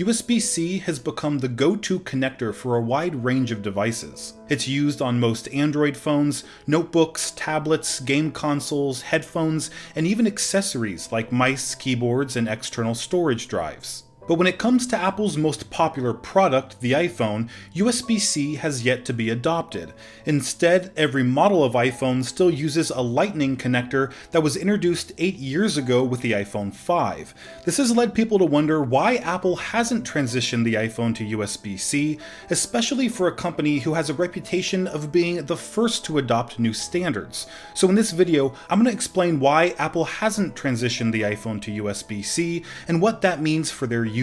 USB-C has become the go-to connector for a wide range of devices. It's used on most Android phones, notebooks, tablets, game consoles, headphones, and even accessories like mice, keyboards, and external storage drives. But when it comes to Apple's most popular product, the iPhone, USB-C has yet to be adopted. Instead, every model of iPhone still uses a Lightning connector that was introduced 8 years ago with the iPhone 5. This has led people to wonder why Apple hasn't transitioned the iPhone to USB-C, especially for a company who has a reputation of being the first to adopt new standards. So in this video, I'm going to explain why Apple hasn't transitioned the iPhone to USB-C and what that means for their users.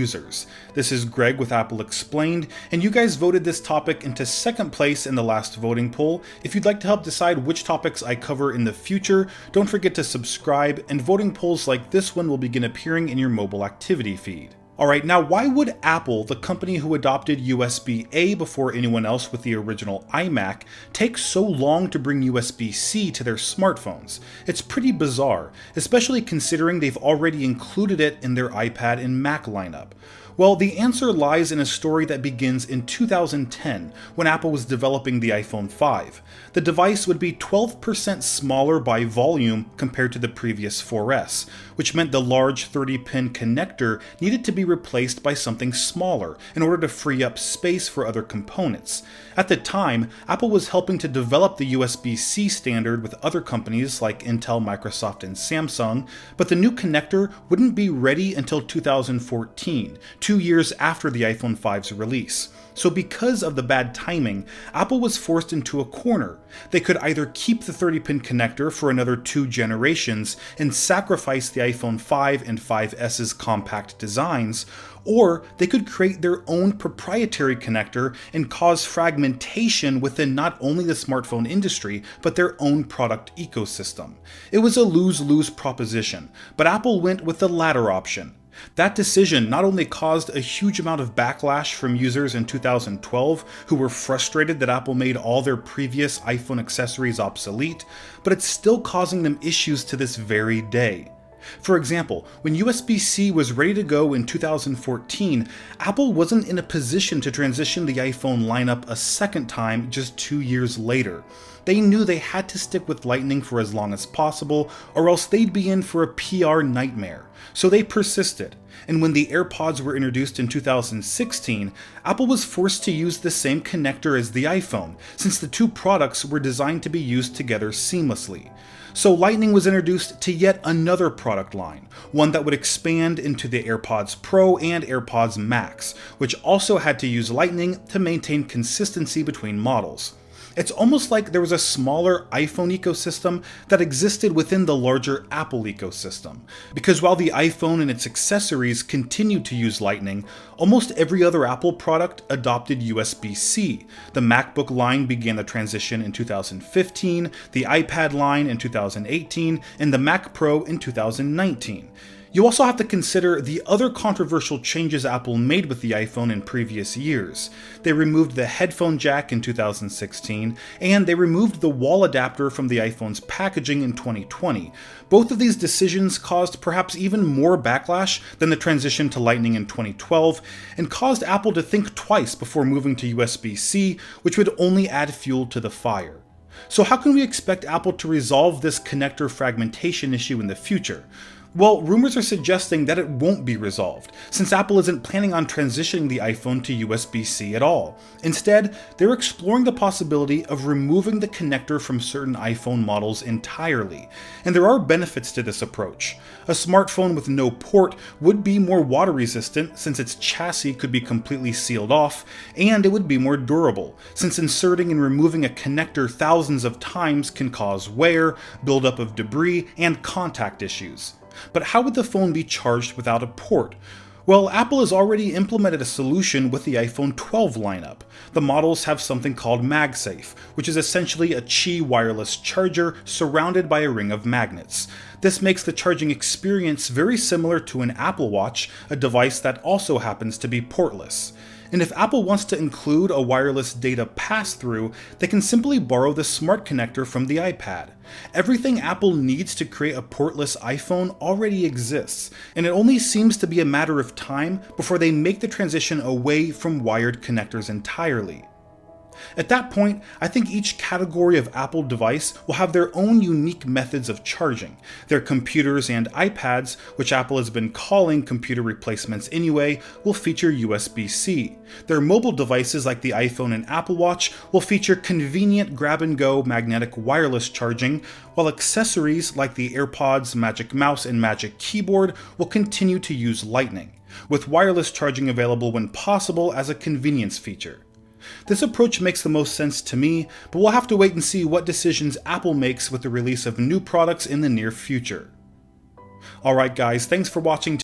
This is Greg with Apple Explained, and you guys voted this topic into second place in the last voting poll. If you'd like to help decide which topics I cover in the future, don't forget to subscribe, and voting polls like this one will begin appearing in your mobile activity feed. Alright, now why would Apple, the company who adopted USB-A before anyone else with the original iMac, take so long to bring USB-C to their smartphones? It's pretty bizarre, especially considering they've already included it in their iPad and Mac lineup. Well, the answer lies in a story that begins in 2010, when Apple was developing the iPhone 5. The device would be 12% smaller by volume compared to the previous 4S, which meant the large 30-pin connector needed to be replaced by something smaller in order to free up space for other components. At the time, Apple was helping to develop the USB-C standard with other companies like Intel, Microsoft, and Samsung, but the new connector wouldn't be ready until 2014, 2 years after the iPhone 5's release. So because of the bad timing, Apple was forced into a corner. They could either keep the 30-pin connector for another 2 generations and sacrifice the iPhone 5 and 5S's compact designs, or they could create their own proprietary connector and cause fragmentation within not only the smartphone industry, but their own product ecosystem. It was a lose-lose proposition, but Apple went with the latter option. That decision not only caused a huge amount of backlash from users in 2012 who were frustrated that Apple made all their previous iPhone accessories obsolete, but it's still causing them issues to this very day. For example, when USB-C was ready to go in 2014, Apple wasn't in a position to transition the iPhone lineup a second time just 2 years later. They knew they had to stick with Lightning for as long as possible, or else they'd be in for a PR nightmare. So they persisted, and when the AirPods were introduced in 2016, Apple was forced to use the same connector as the iPhone, since the two products were designed to be used together seamlessly. So Lightning was introduced to yet another product line, one that would expand into the AirPods Pro and AirPods Max, which also had to use Lightning to maintain consistency between models. It's almost like there was a smaller iPhone ecosystem that existed within the larger Apple ecosystem. Because while the iPhone and its accessories continued to use Lightning, almost every other Apple product adopted USB-C. The MacBook line began the transition in 2015, the iPad line in 2018, and the Mac Pro in 2019. You also have to consider the other controversial changes Apple made with the iPhone in previous years. They removed the headphone jack in 2016, and they removed the wall adapter from the iPhone's packaging in 2020. Both of these decisions caused perhaps even more backlash than the transition to Lightning in 2012, and caused Apple to think twice before moving to USB-C, which would only add fuel to the fire. So how can we expect Apple to resolve this connector fragmentation issue in the future? Well, rumors are suggesting that it won't be resolved, since Apple isn't planning on transitioning the iPhone to USB-C at all. Instead, they're exploring the possibility of removing the connector from certain iPhone models entirely, and there are benefits to this approach. A smartphone with no port would be more water resistant since its chassis could be completely sealed off, and it would be more durable, since inserting and removing a connector thousands of times can cause wear, buildup of debris, and contact issues. But how would the phone be charged without a port? Well, Apple has already implemented a solution with the iPhone 12 lineup. The models have something called MagSafe, which is essentially a Qi wireless charger surrounded by a ring of magnets. This makes the charging experience very similar to an Apple Watch, a device that also happens to be portless. And if Apple wants to include a wireless data pass-through, they can simply borrow the smart connector from the iPad. Everything Apple needs to create a portless iPhone already exists, and it only seems to be a matter of time before they make the transition away from wired connectors entirely. At that point, I think each category of Apple device will have their own unique methods of charging. Their computers and iPads, which Apple has been calling computer replacements anyway, will feature USB-C. Their mobile devices like the iPhone and Apple Watch will feature convenient grab-and-go magnetic wireless charging, while accessories like the AirPods, Magic Mouse, and Magic Keyboard will continue to use Lightning, with wireless charging available when possible as a convenience feature. This approach makes the most sense to me, but we'll have to wait and see what decisions Apple makes with the release of new products in the near future. Alright guys, thanks for watching.